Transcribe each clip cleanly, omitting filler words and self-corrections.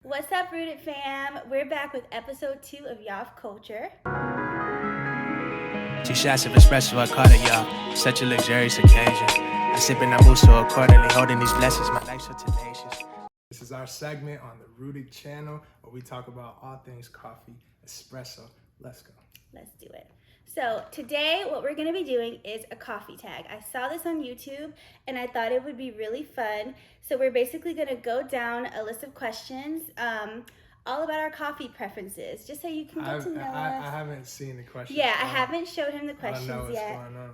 What's up, Ruted Fam? We're back with episode 2 of Yoff Culture. 2 shots of espresso, I caught it, y'all. Such a luxurious occasion. I sip and I move so accordingly, holding these blessings. My life's so tenacious. This is our segment on the Ruted channel where we talk about all things coffee, espresso. Let's go. Let's do it. So today what we're going to be doing is a coffee tag. I saw this on YouTube and I thought it would be really fun. So we're basically going to go down a list of questions all about our coffee preferences, just so you can get to know us. I haven't seen the questions. Yeah, I haven't showed him the questions I don't know yet. what's going on.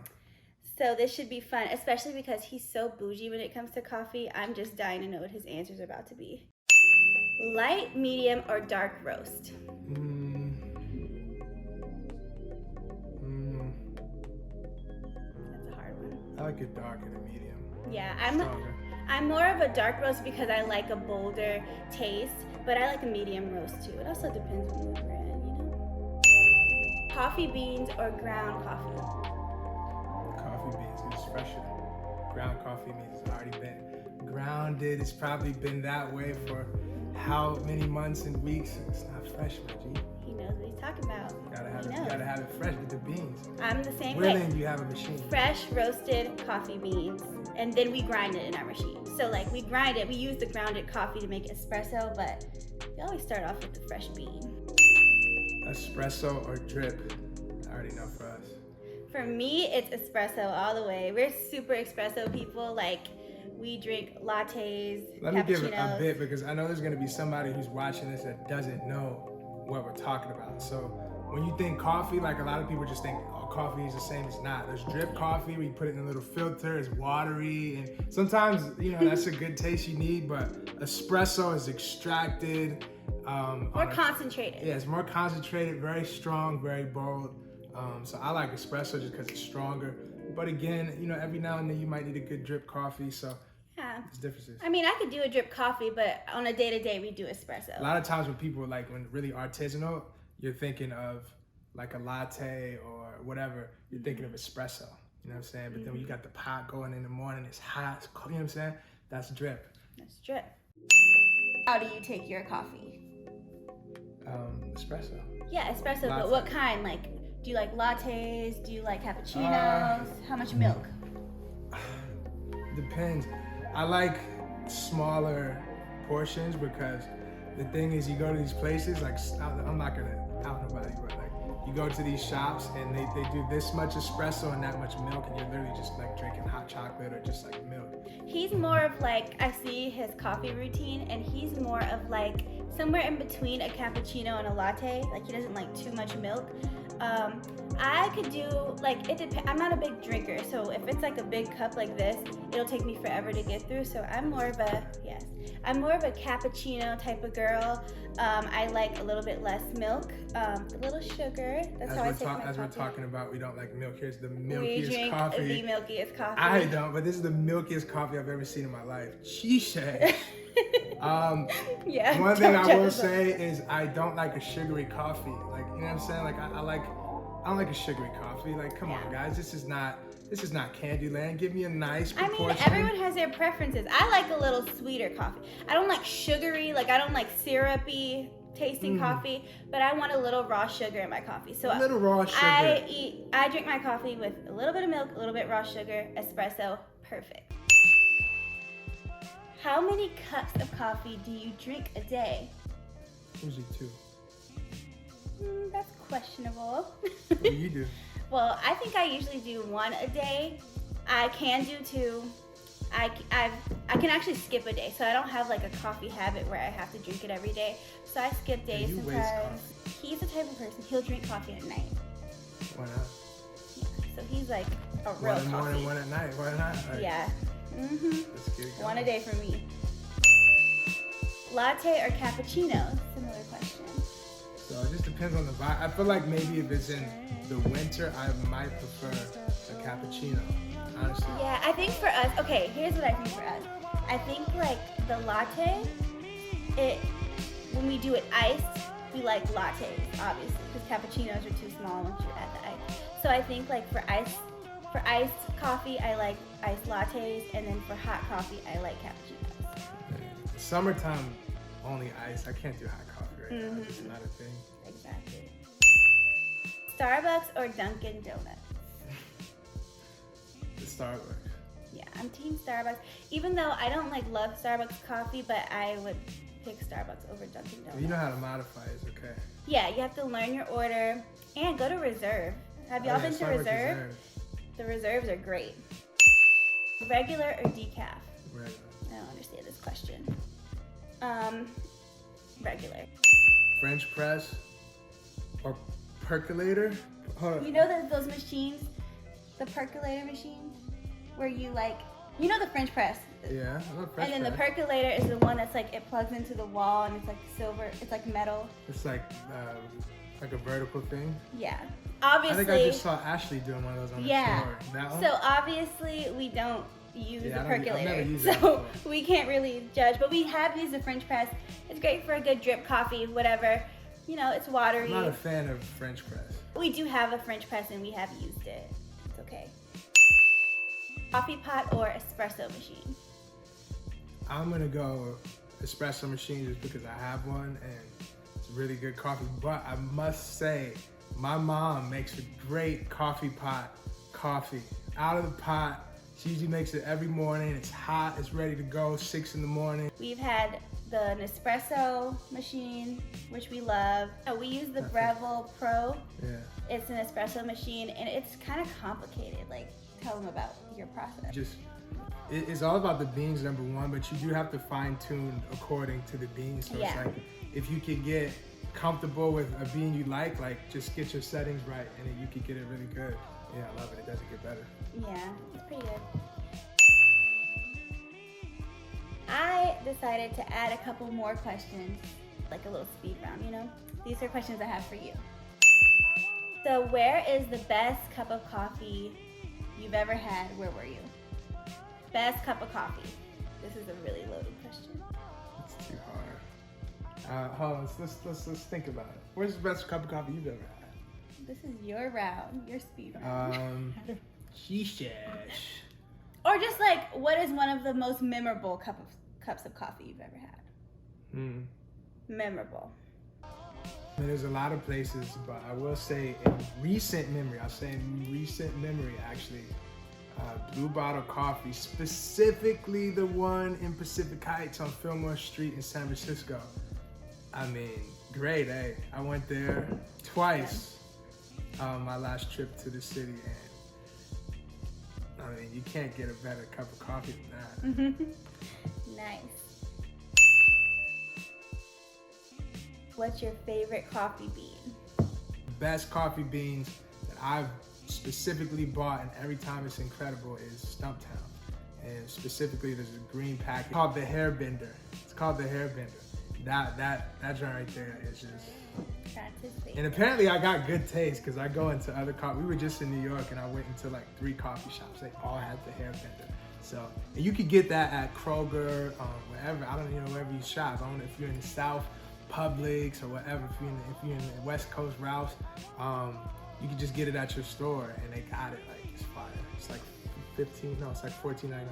So this should be fun, especially because he's so bougie when it comes to coffee. I'm just dying to know what his answers are about to be. Light, medium, or dark roast? That's a hard one. I like it dark and a medium. Yeah, Stronger. I'm more of a dark roast because I like a bolder taste, but I like a medium roast too. It also depends on what we're in, you know? Coffee beans or ground coffee? Coffee beans is fresher. Ground coffee means it's already been grounded. It's probably been that way for how many months and weeks? It's not fresh, my G. He knows what he's talking about. You gotta have it fresh with the beans. I'm the same Where way. then do you have a machine? Fresh roasted coffee beans, and then we grind it in our machine. So like we grind it, we use the grounded coffee to make espresso, but we always start off with the fresh bean. Espresso or drip? I already know for us. For me, it's espresso all the way. We're super espresso people. Like we drink lattes, Let me give it a cappuccinos. bit because I know there's gonna be somebody who's watching this that doesn't know what we're talking about. So when you think coffee, like a lot of people just think, oh, coffee is the same. It's not. There's drip coffee where you put it in a little filter. It's watery, and sometimes that's a good taste you need. But espresso is extracted. More concentrated. Yeah, it's more concentrated, very strong, very bold. So I like espresso just because it's stronger. But again, every now and then you might need a good drip coffee. So Yeah. there's differences. I mean, I could do a drip coffee, but on a day-to-day, we do espresso. A lot of times when people when really artisanal, you're thinking of like a latte or whatever, you're thinking of espresso. You know what I'm saying? But then when you got the pot going in the morning, it's hot, it's cold, you know what I'm saying? That's drip. That's drip. How do you take your coffee? Espresso. Yeah, espresso, Latte. but what kind? Like, do you like lattes? Do you like cappuccinos? How much milk? Depends. I like smaller portions because the thing is you go to these places, like I'm not gonna out nobody, but like you go to these shops and they do this much espresso and that much milk and you're literally just like drinking hot chocolate or just like milk. He's more of like, I see his coffee routine, and he's more of like somewhere in between a cappuccino and a latte. Like he doesn't like too much milk. I could do like, it depends. I'm not a big drinker, so if it's like a big cup like this, it'll take me forever to get through. So I'm more of a cappuccino type of girl. I like a little bit less milk, a little sugar. That's how I take my coffee. As we're talking about, we don't like milk. Here's the We milkiest drink coffee. the milkiest coffee. I don't, but this is the milkiest coffee I've ever seen in my life. Sheesh. Yeah. One thing don't I will judge us. say is I don't like a sugary coffee. Like, you know what I'm saying? Like I don't like a sugary coffee. Like, come on, guys. This is not Candyland. Give me a nice I proportion. mean, everyone has their preferences. I like a little sweeter coffee. I don't like sugary, like I don't like syrupy tasting coffee, but I want a little raw sugar in my coffee. So A little raw sugar. I drink my coffee with a little bit of milk, a little bit raw sugar, espresso, perfect. How many cups of coffee do you drink a day? Usually 2. That's questionable. What do you do? Well, I think I usually do 1 a day. I can do 2. I can actually skip a day, so I don't have like a coffee habit where I have to drink it every day. So I skip days you waste sometimes. He's the type of person, he'll drink coffee at night. Why not? Yeah, so he's like a real 1 in the coffee. morning, 1 at night. Why not? Like, Yeah. Let's get it going. 1 a day for me. Latte or cappuccino? Similar question. So it just depends on the vibe. I feel like maybe if it's in the winter, I might prefer a cappuccino, honestly. Yeah, I think for us, okay, here's what I think for us. I think like the latte, when we do it iced, we like lattes, obviously, because cappuccinos are too small once you add the ice. So I think like for iced coffee, I like iced lattes, and then for hot coffee, I like cappuccinos. Summertime, only ice. I can't do hot coffee right now. It's just not a thing. Exactly. Starbucks or Dunkin' Donuts? The Starbucks. Yeah, I'm team Starbucks. Even though I don't like love Starbucks coffee, but I would pick Starbucks over Dunkin' Donuts. You know how to modify it, it's okay. Yeah, you have to learn your order and go to Reserve. Have y'all been to Reserve? The Reserves are great. Regular or decaf? Regular. I don't understand this question. Regular. French press or percolator? Hold on. You know those machines, the percolator machine, where you like, you know the French press. Yeah, I know French And then press. the percolator is the one that's like, it plugs into the wall and it's like silver, it's like metal. It's like a vertical thing. Yeah. I Obviously. think I just saw Ashley doing one of those on the store. That one? So obviously we don't use the I've percolator. never used that So before. we can't really judge, but we have used the French press. It's great for a good drip coffee, whatever. You know, it's watery. I'm not a fan of French press. We do have a French press and we have used it. It's okay. Coffee pot or espresso machine? I'm gonna go Espresso Machine just because I have one and it's really good coffee. But I must say, my mom makes a great coffee pot coffee. Out of the pot, she usually makes it every morning. It's hot, it's ready to go, 6 in the morning. We've had the Espresso machine, which we love. We use the Breville Pro. Yeah. It's an espresso machine and it's kind of complicated. Like, tell them about your process. It's all about the beans, number one, but you do have to fine tune according to the beans. So Yeah. it's like, if you can get comfortable with a bean you like just get your settings right and then you can get it really good. Yeah, I love it. It doesn't get better. Yeah, it's pretty good. I decided to add a couple more questions, like a little speed round, you know? These are questions I have for you. So where is the best cup of coffee you've ever had? Where were you? Best cup of coffee. This is a really loaded question. It's too hard. Hold on, let's think about it. Where's the best cup of coffee you've ever had? This is your round, your speed round. Sheesh. Or just like, what is one of the most memorable cups of coffee you've ever had? Memorable. I mean, there's a lot of places, but I will say in recent memory, actually, Blue Bottle Coffee, specifically the one in Pacific Heights on Fillmore Street in San Francisco. I mean, great, eh? I went there twice my last trip to the city, and I mean, you can't get a better cup of coffee than that. Nice. What's your favorite coffee bean? The best coffee beans that I've specifically bought, and every time it's incredible, is Stumptown. And specifically, there's a green packet called the Hairbender. It's called the Hairbender. That joint right there is just. That's his favorite. And apparently, I got good taste because I go into other coffee. We were just in New York, and I went into like 3 coffee shops. They all had the Hairbender. So, and you could get that at Kroger, wherever. I don't even know wherever you shop. I don't know if you're in the South, Publix, or whatever. If you're in the West Coast Rouse, you can just get it at your store, and they got it. Like, it's fire. It's like it's like $14.99.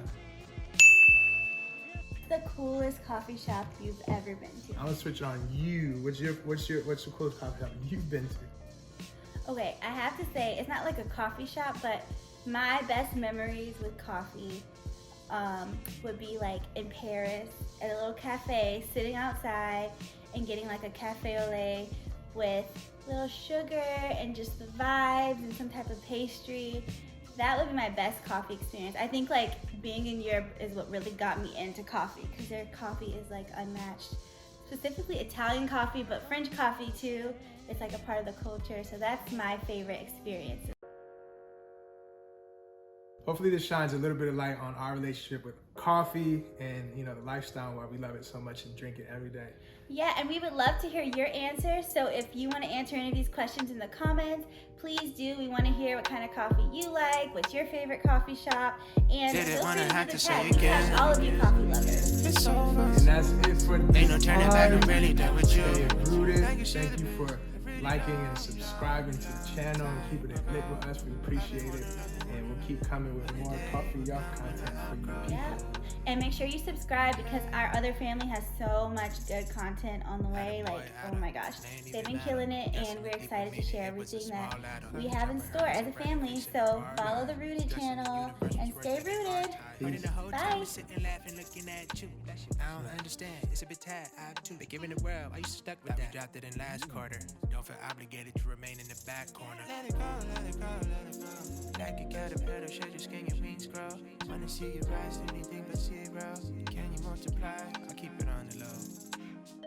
The coolest coffee shop you've ever been to? I'm gonna switch it on you. What's the coolest coffee shop you've been to? Okay, I have to say, it's not like a coffee shop, but my best memories with coffee would be like in Paris at a little cafe, sitting outside and getting like a cafe au lait with little sugar and just the vibes and some type of pastry. That would be my best coffee experience. I think like being in Europe is what really got me into coffee because their coffee is like unmatched. Specifically Italian coffee, but French coffee too. It's like a part of the culture, so that's my favorite experience. Hopefully this shines a little bit of light on our relationship with coffee and, you know, the lifestyle why we love it so much and drink it every day. Yeah, and we would love to hear your answers. So if you want to answer any of these questions in the comments, please do. We want to hear what kind of coffee you like, what's your favorite coffee shop, and Didn't feel wanna free to have do the to tag. say We again. have all of you coffee lovers. It's over. And that's it for Ain't no turning back, I'm really done with you. Stay rooted. Thank you for liking and subscribing to the channel and keeping it lit with us. We appreciate it. And we'll keep coming with more Coffee Yoff content for you people. Yeah. And make sure you subscribe because our other family has so much good content on the way. Like, oh my gosh, they've been killing it, and we're excited to share everything that we have in store as a family. So follow the Rooted channel and stay rooted. Bye. I don't understand, it's a bit tight, I have too. But given the world, I used to stuck with that. We dropped it in last quarter. Don't feel obligated to remain in the back corner. Let it go, let it go, let it go. Like a caterpillar, shed your skin, your wings grow. Wanna see you rise to anything but zero. Can you multiply? I'll keep it on the low.